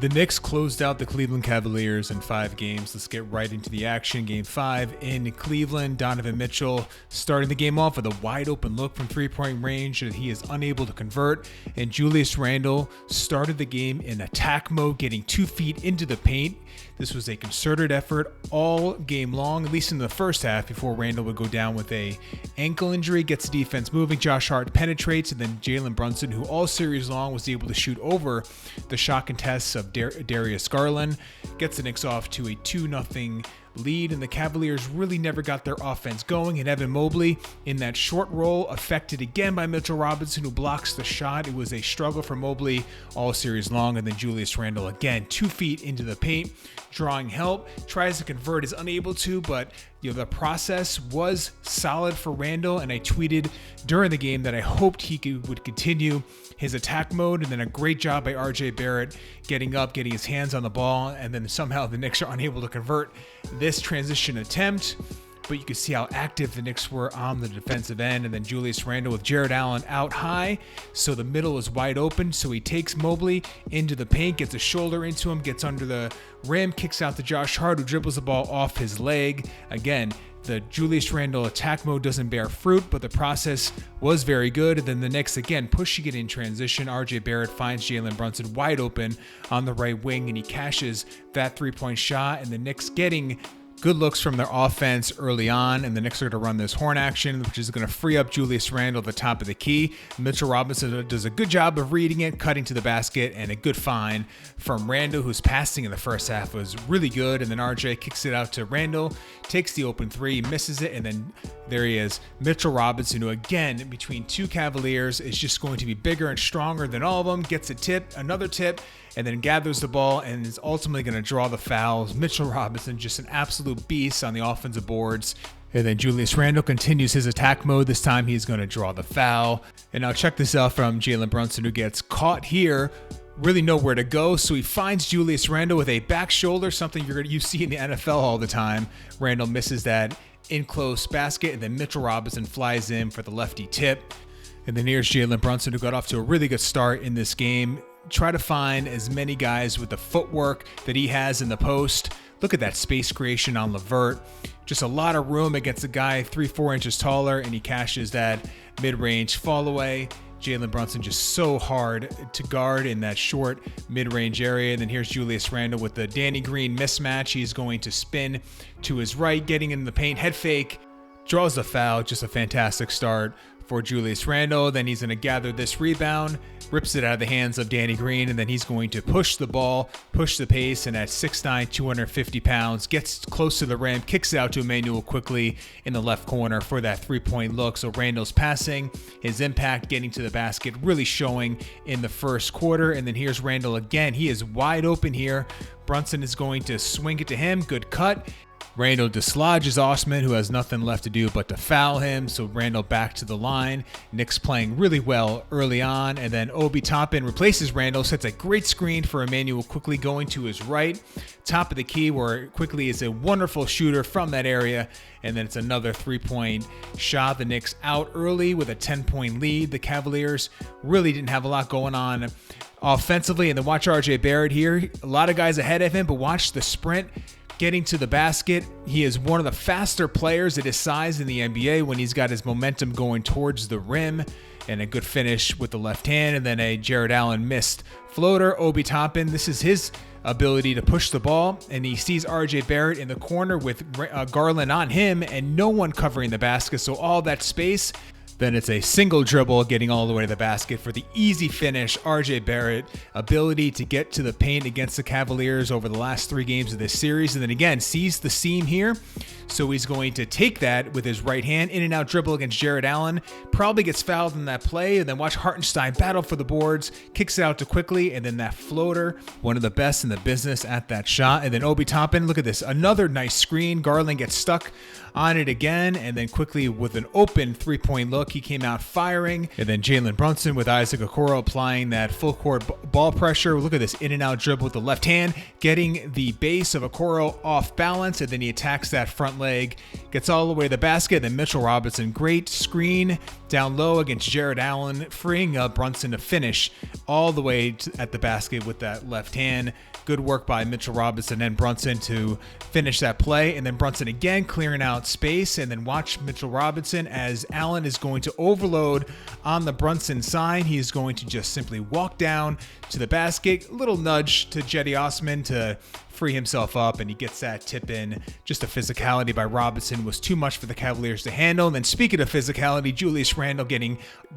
The Knicks closed out the Cleveland Cavaliers in 5 games. Let's get right into the action. Game 5 in Cleveland. Donovan Mitchell starting the game off with a wide open look from three-point range that he is unable to convert. And Julius Randle started the game in attack mode, getting 2 feet into the paint. This was a concerted effort all game long, at least in the first half, before Randle would go down with a ankle injury, gets the defense moving. Josh Hart penetrates, and then Jalen Brunson, who all series long was able to shoot over the shot contests of Darius Garland, gets the Knicks off to a 2-0 lead, and the Cavaliers really never got their offense going. And Evan Mobley in that short roll, affected again by Mitchell Robinson, who blocks the shot. It was a struggle for Mobley all series long. And then Julius Randle again 2 feet into the paint, drawing help, tries to convert, is unable to, but the process was solid for Randle. And I tweeted during the game that I hoped he would continue his attack mode, and then a great job by RJ Barrett getting up, getting his hands on the ball, and then somehow the Knicks are unable to convert this transition attempt. But you can see how active the Knicks were on the defensive end. And then Julius Randle with Jared Allen out high, so the middle is wide open. So he takes Mobley into the paint, gets a shoulder into him, gets under the rim, kicks out to Josh Hart, who dribbles the ball off his leg. Again, the Julius Randle attack mode doesn't bear fruit, but the process was very good. And then the Knicks, again, pushing it in transition. RJ Barrett finds Jalen Brunson wide open on the right wing, and he cashes that three-point shot. And the Knicks getting good looks from their offense early on, and the Knicks are going to run this horn action, which is going to free up Julius Randle at the top of the key. Mitchell Robinson does a good job of reading it, cutting to the basket, and a good find from Randle, whose passing in the first half was really good. And then RJ kicks it out to Randle, takes the open three, misses it, and then there he is, Mitchell Robinson, who again, between two Cavaliers, is just going to be bigger and stronger than all of them, gets a tip, another tip, and then gathers the ball and is ultimately going to draw the fouls. Mitchell Robinson, just an absolute beast on the offensive boards. And then Julius Randle continues his attack mode. This time he's going to draw the foul. And now check this out from Jalen Brunson, who gets caught here, really nowhere to go. So he finds Julius Randle with a back shoulder, something you see in the NFL all the time. Randle misses that in close basket, and then Mitchell Robinson flies in for the lefty tip. And then here's Jalen Brunson, who got off to a really good start in this game. Try to find as many guys with the footwork that he has in the post. Look at that space creation on LeVert. Just a lot of room against a guy 3-4 inches taller, and he cashes that mid-range fall away. Jalen Brunson just so hard to guard in that short mid-range area. And then here's Julius Randle with the Danny Green mismatch. He's going to spin to his right, getting in the paint, head fake, draws the foul. Just a fantastic start for Julius Randle. Then he's going to gather this rebound, rips it out of the hands of Danny Green, and then he's going to push the ball, push the pace, and at 6'9", 250 pounds, gets close to the rim, kicks it out to Emmanuel quickly in the left corner for that three-point look. So Randle's passing, his impact getting to the basket, really showing in the first quarter. And then here's Randle again. He is wide open here. Brunson is going to swing it to him. Good cut. Randle dislodges Osman, who has nothing left to do but to foul him. So Randle back to the line. Knicks playing really well early on. And then Obi Toppin replaces Randle, sets a great screen for Emmanuel quickly going to his right. Top of the key, where quickly is a wonderful shooter from that area. And then it's another three-point shot. The Knicks out early with a 10-point lead. The Cavaliers really didn't have a lot going on offensively. And then watch RJ Barrett here. A lot of guys ahead of him, but watch the sprint getting to the basket. He is one of the faster players at his size in the NBA when he's got his momentum going towards the rim. And a good finish with the left hand. And then a Jared Allen missed floater. Obi Toppin, this is his ability to push the ball. And he sees RJ Barrett in the corner with Garland on him and no one covering the basket. So all that space. Then it's a single dribble getting all the way to the basket for the easy finish. RJ Barrett, ability to get to the paint against the Cavaliers over the last 3 games of this series. And then again, sees the seam here. So he's going to take that with his right hand, in and out dribble against Jared Allen. Probably gets fouled in that play. And then watch Hartenstein battle for the boards, kicks it out to quickly. And then that floater, one of the best in the business at that shot. And then Obi Toppin, look at this, another nice screen. Garland gets stuck on it again, and then quickly with an open three-point look, he came out firing. And then Jalen Brunson with Isaac Okoro applying that full court ball pressure. Look at this in and out dribble with the left hand, getting the base of Okoro off balance, and then he attacks that front leg, gets all the way to the basket. Then Mitchell Robinson, great screen down low against Jared Allen, freeing up Brunson to finish all the way at the basket with that left hand. Good work by Mitchell Robinson and Brunson to finish that play. And then Brunson again clearing out space, and then watch Mitchell Robinson as Allen is going to overload on the Brunson side. He is going to just simply walk down to the basket. Little nudge to Jetty Osman to free himself up, and he gets that tip in. Just the physicality by Robinson was too much for the Cavaliers to handle. And then speaking of physicality, Julius Randle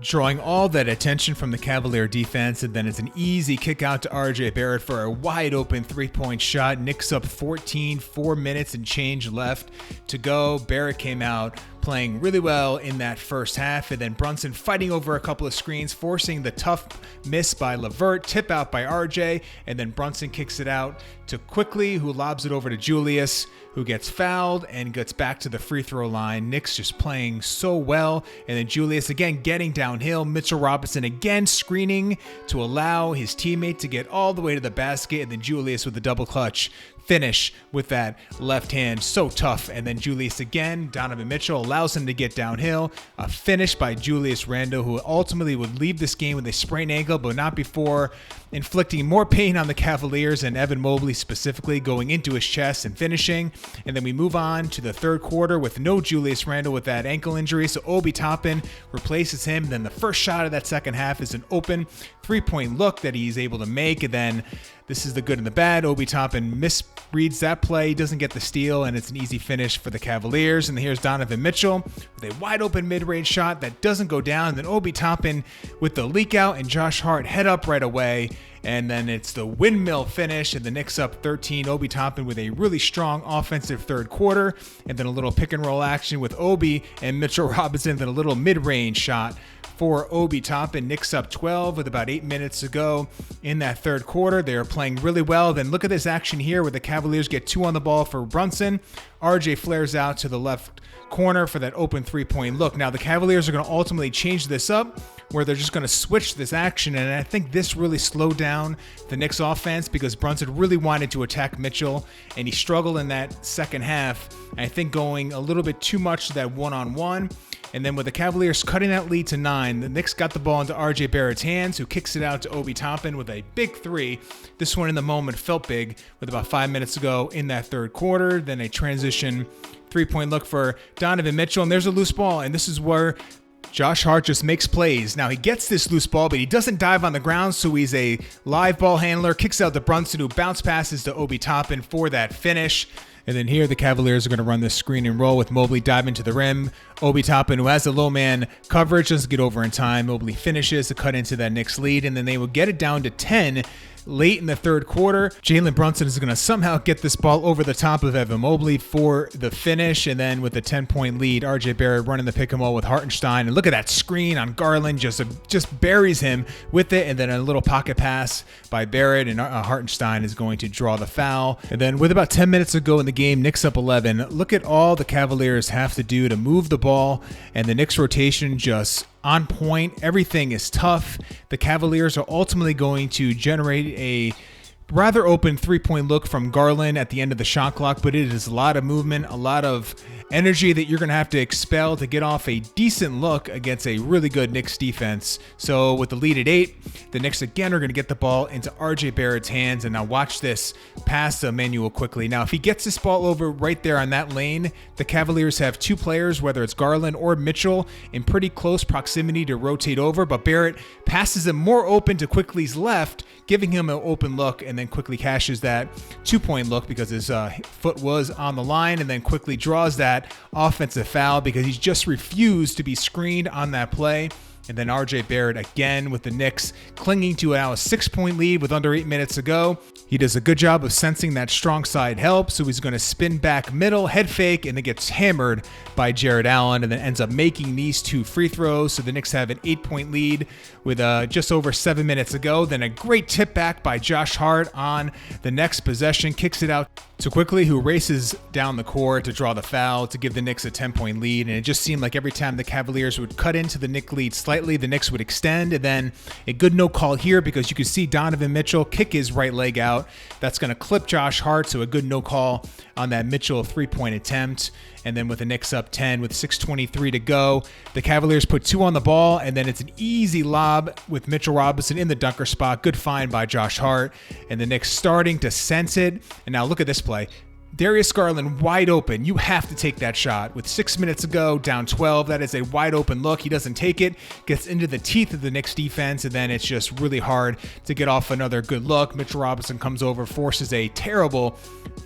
drawing all that attention from the Cavalier defense, and then it's an easy kick out to RJ Barrett for a wide open 3-point shot. Knicks up 14, 4 minutes and change left to go. Barrett came out playing really well in that first half, and then Brunson fighting over a couple of screens, forcing the tough miss by LeVert, tip out by RJ, and then Brunson kicks it out to Quickly, who lobs it over to Julius, who gets fouled and gets back to the free throw line. Knicks just playing so well, and then Julius again getting downhill. Mitchell Robinson again screening to allow his teammate to get all the way to the basket, and then Julius with the double clutch finish with that left hand, so tough. And then Julius again, Donovan Mitchell allows him to get downhill. A finish by Julius Randle, who ultimately would leave this game with a sprained ankle, but not before inflicting more pain on the Cavaliers and Evan Mobley specifically, going into his chest and finishing. And then we move on to the third quarter with no Julius Randle with that ankle injury, so Obi Toppin replaces him. Then the first shot of that second half is an open 3-point look that he's able to make, and then this is the good and the bad. Obi Toppin misreads that play, doesn't get the steal, and it's an easy finish for the Cavaliers. And here's Donovan Mitchell with a wide open mid-range shot that doesn't go down. And then Obi Toppin with the leak out, and Josh Hart head up right away. And then it's the windmill finish, and the Knicks up 13. Obi Toppin with a really strong offensive third quarter, and then a little pick and roll action with Obi and Mitchell Robinson, then a little mid-range shot for Obi Toppin. Knicks up 12 with about 8 minutes to go in that third quarter. They are playing really well. Then look at this action here where the Cavaliers get 2 on the ball for Brunson. RJ flares out to the left corner for that open 3-point look. Now the Cavaliers are going to ultimately change this up, where they're just going to switch this action, and I think this really slowed down the Knicks offense because Brunson really wanted to attack Mitchell, and he struggled in that second half. And I think going a little bit too much to that one-on-one. And then with the Cavaliers cutting that lead to 9, the Knicks got the ball into RJ Barrett's hands, who kicks it out to Obi Toppin with a big 3. This one in the moment felt big with about 5 minutes to go in that third quarter. Then a transition 3-point look for Donovan Mitchell, and there's a loose ball, and this is where Josh Hart just makes plays. Now he gets this loose ball, but he doesn't dive on the ground, so he's a live ball handler, kicks out to Brunson, who bounce passes to Obi Toppin for that finish. And then here the Cavaliers are going to run this screen and roll with Mobley diving to the rim. Obi Toppin, who has a low man coverage, doesn't get over in time. Mobley finishes to cut into that Knicks lead, and then they will get it down to 10 late in the third quarter. Jalen Brunson is going to somehow get this ball over the top of Evan Mobley for the finish, and then with the 10-point lead, RJ Barrett running the pick and roll with Hartenstein, and look at that screen on Garland, just buries him with it, and then a little pocket pass by Barrett, and Hartenstein is going to draw the foul. And then with about 10 minutes to go in the game, Knicks up 11. Look at all the Cavaliers have to do to move the ball, and the Knicks rotation just on point. Everything is tough. The Cavaliers are ultimately going to generate a rather open 3-point look from Garland at the end of the shot clock, but it is a lot of movement, a lot of energy that you're going to have to expel to get off a decent look against a really good Knicks defense. So with the lead at 8, the Knicks again are going to get the ball into RJ Barrett's hands, and now watch this pass to Emmanuel Quickly. Now if he gets this ball over right there on that lane, the Cavaliers have 2 players, whether it's Garland or Mitchell, in pretty close proximity to rotate over, but Barrett passes him more open to Quickly's left, giving him an open look, and then Quickly cashes that 2-point look because his foot was on the line, and then Quickly draws that offensive foul because he's just refused to be screened on that play. And then RJ Barrett again with the Knicks clinging to now a 6-point lead with under 8 minutes to go. He does a good job of sensing that strong side help, so he's going to spin back middle, head fake, and then gets hammered by Jared Allen, and then ends up making these 2 free throws. So the Knicks have an 8-point lead with just over 7 minutes to go. Then a great tip back by Josh Hart on the next possession, kicks it out to Quickly, who races down the court to draw the foul to give the Knicks a 10-point lead. And it just seemed like every time the Cavaliers would cut into the Knicks lead slightly, slightly, the Knicks would extend, and then a good no call here because you could see Donovan Mitchell kick his right leg out. That's going to clip Josh Hart, so a good no call on that Mitchell 3-point attempt. And then with the Knicks up 10 with 6:23 to go, the Cavaliers put 2 on the ball, and then it's an easy lob with Mitchell Robinson in the dunker spot. Good find by Josh Hart, and the Knicks starting to sense it. And now look at this play. Darius Garland wide open. You have to take that shot. With 6 minutes to go, down 12. That is a wide open look. He doesn't take it. Gets into the teeth of the Knicks defense, and then it's just really hard to get off another good look. Mitchell Robinson comes over, forces a terrible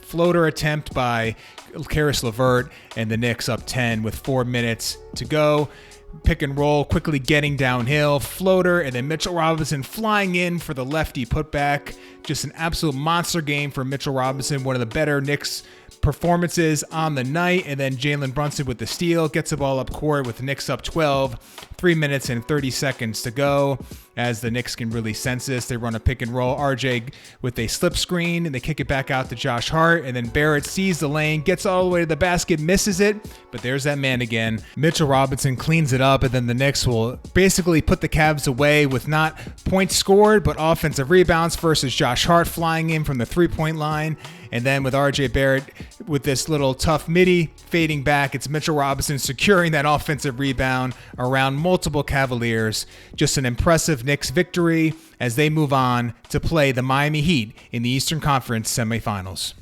floater attempt by Karis LeVert, and the Knicks up 10 with 4 minutes to go. Pick and roll, quickly getting downhill, floater, and then Mitchell Robinson flying in for the lefty putback. Just an absolute monster game for Mitchell Robinson, one of the better Knicks performances on the night. And then Jalen Brunson with the steal, gets the ball up court with the Knicks up 12, 3 minutes and 30 seconds to go. As the Knicks can really sense this, they run a pick and roll. RJ with a slip screen, and they kick it back out to Josh Hart, and then Barrett sees the lane, gets all the way to the basket, misses it, but there's that man again. Mitchell Robinson cleans it up, and then the Knicks will basically put the Cavs away with not points scored, but offensive rebounds versus Josh Hart flying in from the 3-point line. And then with RJ Barrett with this little tough midi fading back, it's Mitchell Robinson securing that offensive rebound around multiple Cavaliers. Just an impressive Knicks victory as they move on to play the Miami Heat in the Eastern Conference semifinals.